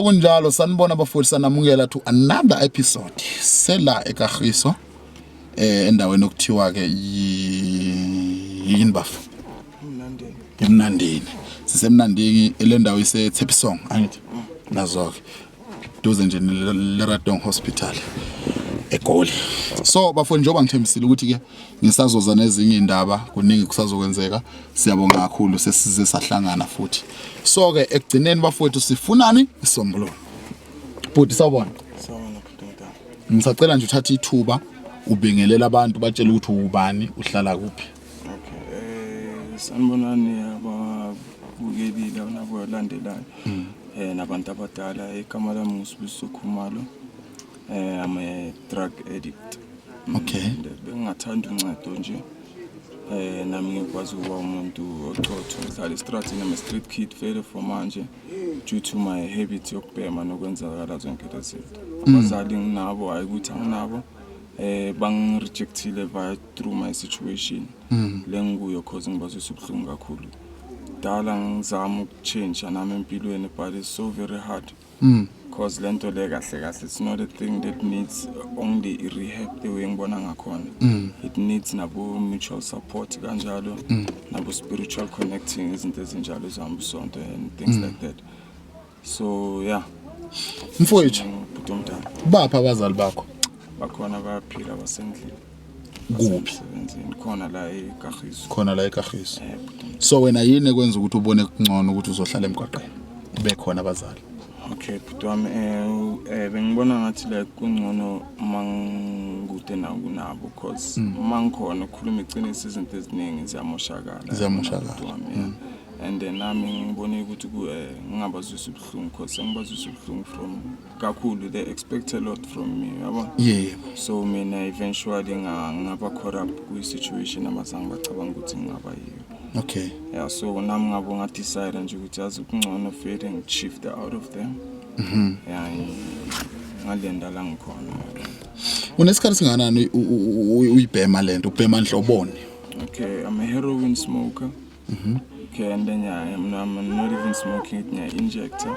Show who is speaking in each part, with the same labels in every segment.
Speaker 1: Kunjalo sanibona bafowethu sanamukela to another episode sela ekaGriso endaweni okuthiwa ke yini bafo emnandini sisemnandini le ndawo ise Tshepisong angithi nazoke duze nje leRadong Hospital eGoli. So bafowethu njoba ngithembisile ukuthi ke ngisazoza nezinye indaba kuningi kusazokwenzeka siyabonga kakhulu sesize sahlangana futhi. So ke ekugcineni bafowethu sifunani isombululo. Bhuti sawubona.
Speaker 2: Sawubona bhuti.
Speaker 1: Ngisacela nje uthatha ithuba ubingelela abantu batshela ukuthi ubani uhlala kuphi.
Speaker 2: Okay. Sanibonani ababukeli nabo landelayo. Nabantu abadala igama lami nguSibusiso Khumalo. I'm a drug addict.
Speaker 1: Okay.
Speaker 2: Bengathanda uncedo nje. Nami ngikwazi ukuba umuntu oqotho ngihlala estratini I'm a street kid vele for manje due to my habit yokubhema nokwenzakala zonke lezi zinto. Abazali nginabo ayikuthi anginabo bangirejectile via through my situation. Lengikuyo cause ngibazisa ubuhlungu kakhulu. Dala ngizama ukuchange nami empilweni but it's so very hard. Cause lento le kahle kahle it's not a thing that needs only rehab the way ngibona ngakhona. It needs nabo mutual support kanjalo nabo spiritual connecting izinto ezinjalo ezihambisonto and things like that. So yeah.
Speaker 1: Mfowethu
Speaker 2: Butomdala.
Speaker 1: bapha abazali bakho
Speaker 2: Bakhona bayaphila basendlini.
Speaker 1: kuphi
Speaker 2: Sebenzini khona la eGaGriso.
Speaker 1: khona la eGaGriso. So wena yini ekwenza ukuthi ubone kungcono ukuthi uzohlala emgwaqeni ube khona abazali?
Speaker 2: Okay, but bengibona ngathi like kungcono mangikude nabo because mangikhona ukukhuluma iqiniso izinto eziningi ziyamoshakala. And then nami ngibone ukuthi ngingabazwisa ubuhlungu because ngibazwisa ubuhlungu from kakhulu they expect a lot from me yabo.
Speaker 1: Yeah.
Speaker 2: So mina eventually ngaba caught up ku situation abazange bacabanga ukuthi ngingaba yiyo.
Speaker 1: Okay.
Speaker 2: Yeah, so nami ngabo ngadecide nje ukuthi azi kungcono vele ngishift out of them. Yeah, ngalenda la ngikhona.
Speaker 1: Unesikhathi singanani uyibhema lento ubhema nhloboni?
Speaker 2: Okay, I'm a heroin smoker. Okay, and then I'm not even smoking it near injector.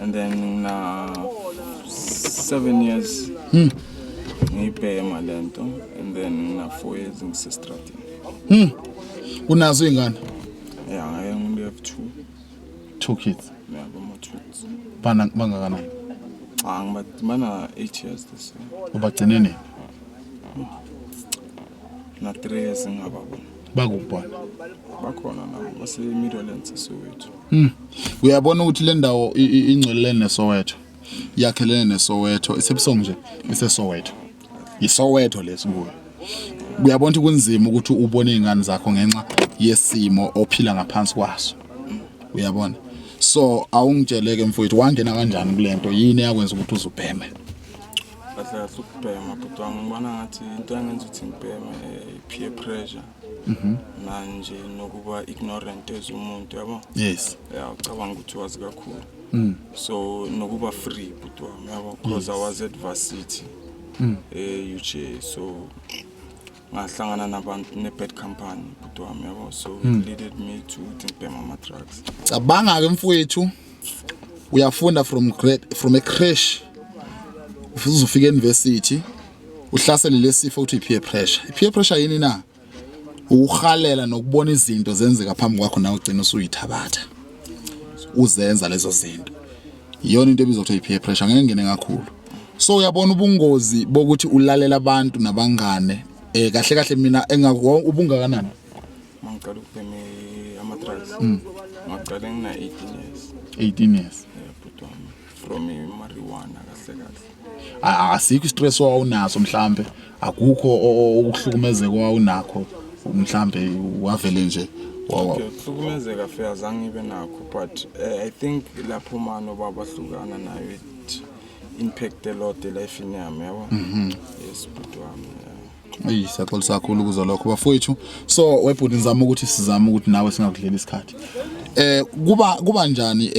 Speaker 2: And then now 7 years ngibhema lento and then now 4 years ngisestrating.
Speaker 1: Unazo ingane?
Speaker 2: Yeah, I only have two
Speaker 1: kids.
Speaker 2: Yeah, but twins.
Speaker 1: Bangakanani?
Speaker 2: Ngibana 8 years this year.
Speaker 1: Ubagcine nini?
Speaker 2: Na 3 years ngababona.
Speaker 1: Bakubona.
Speaker 2: Bakhona nabo base Midlands eSoweto.
Speaker 1: Uyabona ukuthi le ndawo ingcolelene neSoweto. Yakhelene neSoweto, iSebsong nje, iseSoweto. ISoweto lesikuyo. Uyabona ukuthi kunzima ukuthi ubone izingane zakho ngenxa yesimo ophila ngaphansi kwaso. Uyabona? So awungitsheleke mfowethu wangena kanjani kulento yini yakwenza ukuthi uzubheme?
Speaker 2: Kahle ukubhema kodwa ngibona ngathi into engenza ukuthi ngibheme peer pressure. Manje nokuba ignorant ezumuntu yabo.
Speaker 1: Yes.
Speaker 2: Yeah, ucabanga ukuthi wazi kakhulu. So nokuba free but yabo because I was at varsity. UJ so ngahlangana nabantu ne-bad company but yabo so it led me to ngibhema ama drugs.
Speaker 1: Cabanga ke mfowethu uyafunda from a crash uzofika university uhlasele lesifo uthi peer pressure. Peer pressure yini na? Ukhalela nokubona izinto zenzeka phambi kwakho nawe ugcina usuyithabatha uzenza lezo zinto. Iyona into ebizwa ukuthi peer pressure ngeke ngene kakhulu. So uyabona ubungozi bokuthi ulalela abantu nabangane kahle kahle mina ubungakanani?
Speaker 2: Mangiqala ukubhema ama drugs. Ngaqala ngina 18 years.
Speaker 1: 18 years.
Speaker 2: Yeah, but from marijuana kahle kahle.
Speaker 1: Asikho stress wawunaso mhlambe akukho ukuhlukumezeka wawunakho mhlambe wavele nje
Speaker 2: ukuhlukumezeka fair zange ibe nakho but I think lapho mano babahlukana nayo it impact a lot the life yami yabo. Yes but
Speaker 1: siyaxolisa kakhulu kuzo lokho bafowethu. So webhuti nizama ukuthi sizama ukuthi nawe singakudlela isikhathi kuba njani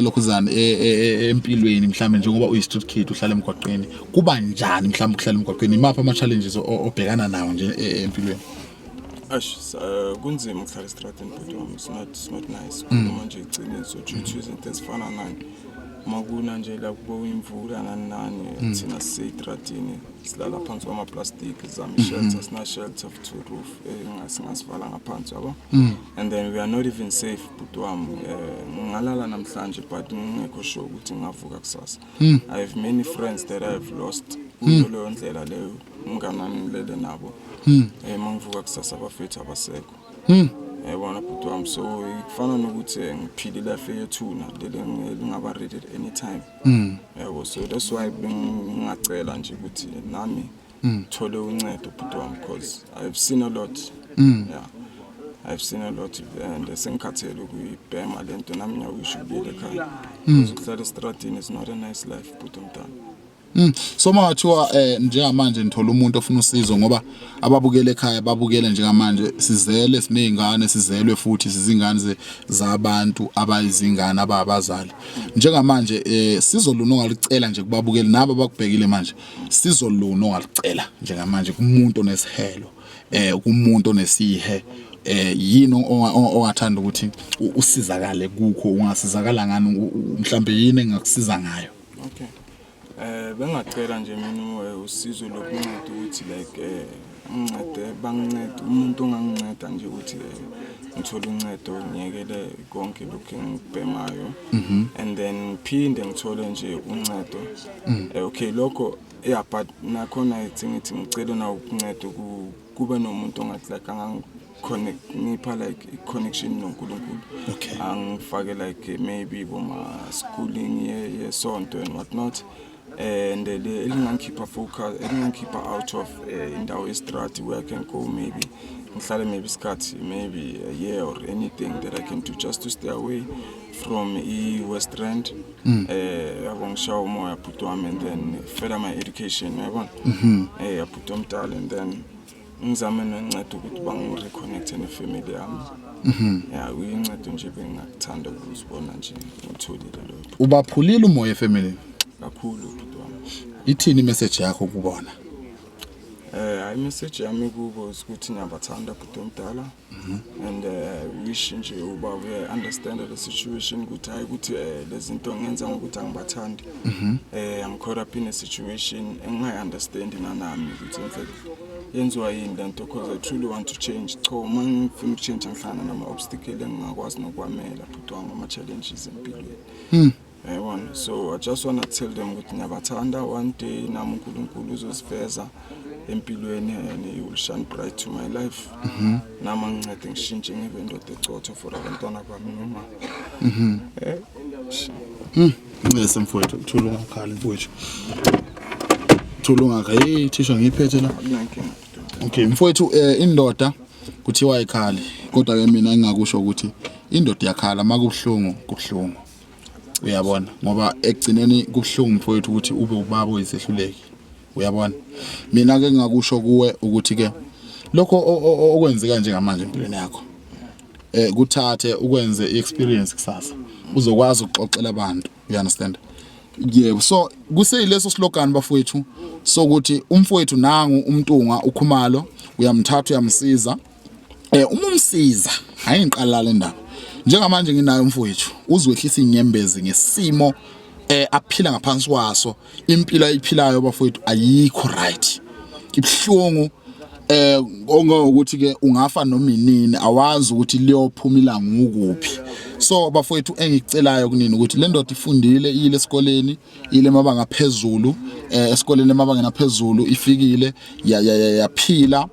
Speaker 1: lokhuzana empilweni mhlambe njengoba uyi street kid uhlala emgwaqweni kuba njani mhlambe ukuhlala emgwaqweni imapha ama challenges obhekana nawo nje empilweni
Speaker 2: kunzima ukuhlala estradini but it's not nice uma nje iqiniso due izinto ezifana nani makuna nje la kubo imvula nani thina sisestradini silala phansi kwama plastic zama shelter sina shelter to roof ngasivala ngaphansi yabo and then we are not even safe but ngalala namhlanje but ngekho sure ukuthi ngavuka kusasa I have many friends that I have lost kulo ndlela leyo nganani lele nabo mangivuka kusasa bafethu abasekho yabona but so ikufana nokuthi ngiphile life yethuna lele ngingaba ready at any time yabo so that's why ngingacela nje ukuthi nami thole uncedo but because I've seen a lot yeah I've seen a lot and sengikhathele ukuyibhema lento nami ngiyawisho ubile ekhaya because ukuhlala estradini is not a nice life but umntana
Speaker 1: so mathiwa njengamanje nithola umuntu ofuna usizo ngoba ababukele ekhaya babukele njengamanje sizele sinezingane sizelwe futhi sizingane zabantu abayizingane abazali njengamanje sizoluna ongalicela nje kubabukele nabo bakubhekile manje sizoluna ongalicela njengamanje kumuntu onesihelo kumuntu onesihe yini ongathanda ukuthi usizakale kukho ungasizakala ngani mhlambe yini engakusiza ngayo
Speaker 2: okay bengacela nje mina usizo lokunceda ukuthi like ngincede bangincede umuntu onganginceda nje ukuthi ngithola uncedo ngiyekele konke lokho engibhemayo and then phinde ngithole nje uncedo okay lokho yeah but nakhona ngithi ngicela na uncedo kube nomuntu ongathi like connect ngipha like connection noNkulunkulu angifake like maybe boma schooling yesonto and what not and elingangikhipha focus elingangikhipha out of indawo estrati where I can go maybe ngihlale maybe isikhathi maybe a year or anything that I can do just to stay away from West Rand yabongishawa umoya put and then further my education yabona put umntala and then ngizame nonceda ukuthi bangireconnect nefamily yami yeah uyinceda nje bengakuthanda ukuzibona nje ngitholile lokho
Speaker 1: ubaphulile umoya efamily
Speaker 2: kakhulu
Speaker 1: ithini message yakho kubona
Speaker 2: message yami kubo ukuthi ngiyabathanda ukuthi umdala and wish nje uba we understand the situation ukuthi hayi ukuthi lezinto ngenza ukuthi angibathandi I'm caught up in a situation engayi understand nami ukuthi mfethu yenziwa yini lento because I truly want to change cha mangifuna ukuchange ngihlana nama obstacle engingakwazi nokwamela futhi ngama challenges empilweni so I just want to tell them ukuthi ngiyabathanda one day nami uNkulunkulu uzosifeza empilweni and he will shine bright to my life nami ngincede ngishintshe ngibe indoda ecotho for abantwana bami noma
Speaker 1: ngese mfowethu thula ungakhala mfowethu thula ungakhala hey thisha ngiphethe la okay mfowethu indoda kuthiwa ikhali kodwa ke mina engakusho ukuthi indoda yakhala makubuhlungu kubuhlungu uyabona ngoba ekugcineni kubuhlungu mfowethu ukuthi ube ubaba oyisehluleki uyabona mina ke ngakusho kuwe ukuthi ke lokho okwenzeka njengamanje empilweni yakho kuthathe ukwenze iexperience kusasa uzokwazi ukuxoxela abantu you understand yebo so kuseyileso slogan bafowethu sokuthi umfowethu nangu umntunga ukhumalo uyamthatha uyamsiza umumsiza hayi ngiqala le ndaba njengamanje nginayo umfowethu uzwehlisa inyembezi ngesimo aphila ngaphansi kwaso impilo ayiphilayo bafowethu ayikho right ibhlungu ongokuthi ke ungafa noma inini awazi ukuthi liyophumila ngukuphi so bafowethu engicelayo kunini ukuthi le ndoda ifundile ile esikoleni ile mabanga phezulu esikoleni mabanga naphezulu ifikile yaphila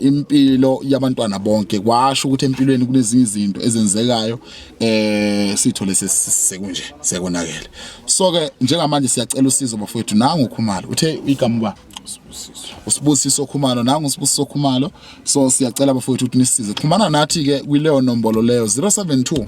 Speaker 1: impilo yabantwana bonke kwasho ukuthi empilweni kunezinye izinto ezenzekayo sithole sekunje sekonakele so ke njengamanje siyacela usizo bafowethu nangu ukhumalo uthe igama ba usibusiso khumalo nangu usibusiso khumalo so siyacela bafowethu ukuthi nisize khumana nathi ke kwileyo nombolo leyo 072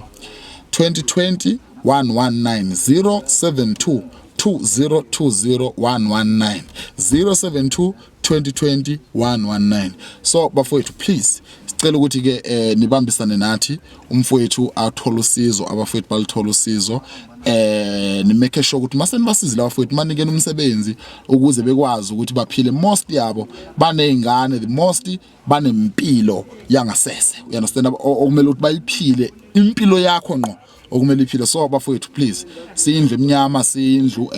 Speaker 1: 2020 119 072 2020 119 072 2020 119 so bafowethu please sicela ukuthi ke nibambisane nathi umfowethu athola usizo abafowethu balithola usizo ni make sure ukuthi mase nibasizile abafowethu manikeni umsebenzi ukuze bekwazi ukuthi baphile most yabo banezingane the most banempilo yangasese you understand okumele ukuthi bayiphile impilo yakho ngqo okumele iphile so abafowethu please siyindlu eminyama siyindlu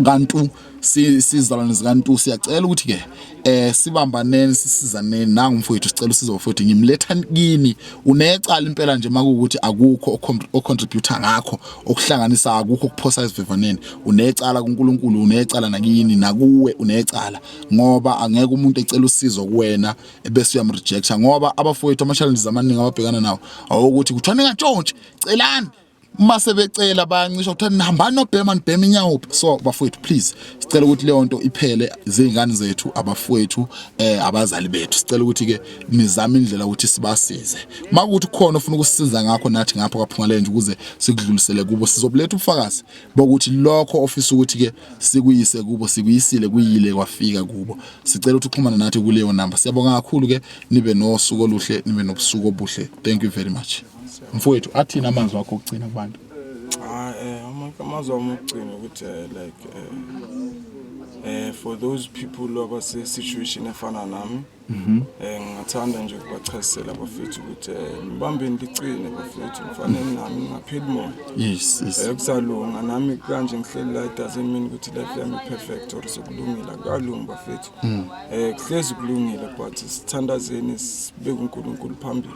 Speaker 1: kantu sizalwane zikantu siyacela ukuthi ke sibambaneni sisizaneni nanga umfowethu sicela usizo futhi ngimletha kini unecala impela nje makuukuthi akukho ocontributor ngakho okuhlanganisa akukho kuphosa isivivaneni unecala kuNkulunkulu unecala nakini nakuwe unecala ngoba angeke umuntu ecela usizo kuwena bese uyamrejecta ngoba abafowethu ama challenges amaningi ababhekana nawo awukuthi kuthwane ngantshontshe celani mase becela bayancisha ukuthi nihambani nobhema nibhema iNyaope so bafowethu please sicela ukuthi leyo nto iphele zingane zethu abafowethu abazali bethu sicela ukuthi ke nizame indlela ukuthi sibasize makuthi khona ufuna ukusisiza ngakho nathi ngapha kwaphumale nje ukuze sikudlulisele kubo sizobuletha ubufakazi bokuthi lokho ofisa ukuthi ke sikuyise kubo sikuyisile kuyile kwafika kubo sicela ukuthi uxhumane nathi kuleyo number siyabonga kakhulu ke nibe nosuku oluhle nibe nobusuku obuhle thank you very much mfowethu athina amazwi akho okugcina kubantu
Speaker 2: amazwi ami okugcina ukuthi for those people abase situation efana nami ngingathanda nje ukubachazisela abafethu ukuthi ngibambeni licine bafethu kufanele nami ngapheli moya
Speaker 1: yes
Speaker 2: ekuzalunga nami kanje ngihleli la doesn't mean ukuthi life yami perfect or sokulungile akalungi bafethu kuhlezi kulungile but sithandazeni sibeke uNkulunkulu phambili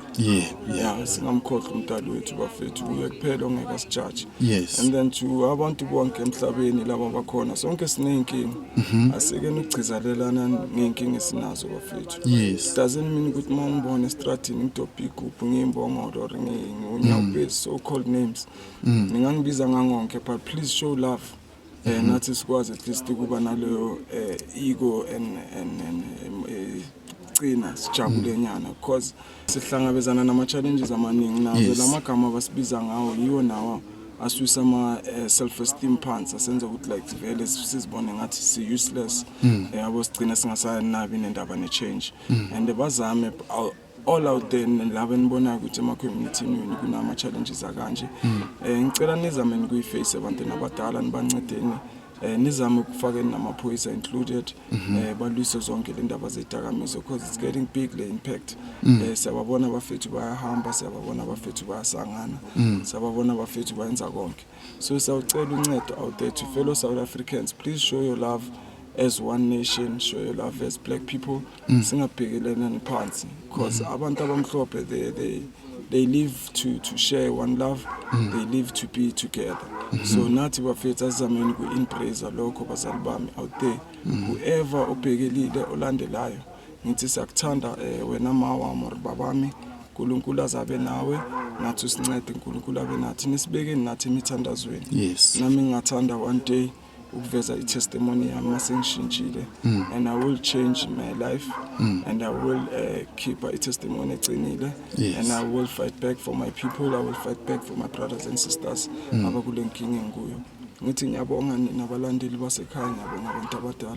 Speaker 2: yeah singamkhohlwa umdali wethu bafethu uye kuphela ongeka sijudge
Speaker 1: yes
Speaker 2: and then to abantu bonke emhlabeni laba bakhona sonke sinenkingi asekeni ukugcizelelana ngenkingi esinazo bafethu
Speaker 1: yes
Speaker 2: doesn't mean ukuthi mangibona estratini ngitopika uphi ngimbongolo or ngiNyaope so called names ningangibiza ngangonke but please show love nathi sikwazi at least ukuba naleyo ego and cina sijabule nyana because sihlangabezana nama challenges amaningi nazo lamagama basibiza ngawo yiwo nawo aswisa ama self esteem pants asenza ukuthi like vele sizibone ngathi si useless yabo sigcina singasanabi nendaba ne change and bazame all out there laba nibona ukuthi ema community yini kunama challenges akanje ngicela nizame ukuyiface abantu nabadala nibancedeni nizame ukufaka namaphoyisa included balwise zonke le ndaba zedakamizwa because it's getting big le impact siyababona abafethu bayahamba siyababona abafethu bayasangana siyababona abafethu bayenza konke so sawucela uncedo out there to fellow South Africans please show your love as one nation show your love as black people singabhekelena phansi because abantu abamhlophe they live to share one love they live to be together so nathi bafethu azameni ku-impreza lokho bazali bami out there whoever obhekelile olandelayo ngithi siyakuthanda wena mawami or babami uNkulunkulu azabe nawe nathi usincede uNkulunkulu abe nathi nisibekeni nathi emithandazweni
Speaker 1: yes
Speaker 2: nami ngingathanda one day ukuveza i-testimony yami masengishintshile and I will change my life and I will keep a testimony ecinile and I will fight back for my people I will fight back for my brothers and sisters abakule nkingi enguyo ngithi ngiyabonga nabalandeli basekhaya ngiyabonga abantu abadala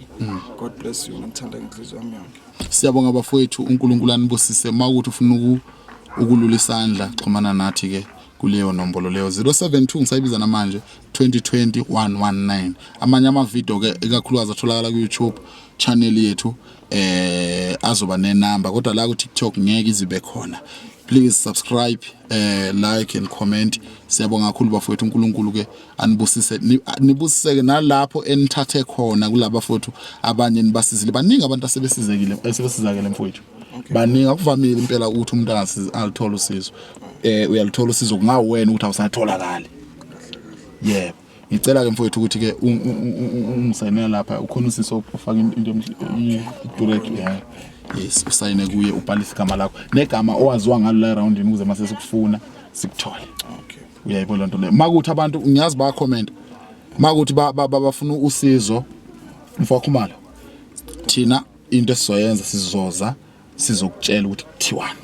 Speaker 2: God bless you ngithanda inhliziyo yami yonke
Speaker 1: siyabonga abafowethu uNkulunkulu anibusise makuthi ufuna ukulula isandla xhumana nathi ke kuleyo nombolo leyo 072 ngisayibiza namanje 2020 amanye ama video ke ekakhulukazi atholakala ku YouTube channel yethu azoba nenamba kodwa la ku TikTok ngeke izibe khona please subscribe like and comment siyabonga kakhulu bafowethu uNkulunkulu ke anibusise nibusiseke nalapho enithathe khona kulaba bafowethu abanye nibasizile baningi abantu asebesizakele mfowethu baningi akuvamile impela ukuthi umuntu alithola usizo uyalithola usizo kungawo wena ukuthi awusatholakala yebo ngicela ke mfowethu ukuthi ke ungisayinela lapha ukhona usizo ufaka into direct yes usayine kuye ubhalisa igama lakho negama owaziwa ngalo la around ukuze mase sikufuna sikuthole
Speaker 2: okay
Speaker 1: uyayibona lento le makuthi abantu ngiyazi ba comment makuthi bafuna usizo mfokhumalo thina into esizoyenza sizoza sizokutshela ukuthi kuthiwani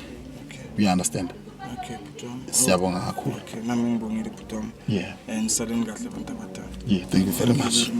Speaker 1: you understand
Speaker 2: okay Bhutam
Speaker 1: siyabonga kakhulu
Speaker 2: okay nami ngibongile Bhutam
Speaker 1: yeah
Speaker 2: and saleni kahle abantu abadala
Speaker 1: yeah thank you very much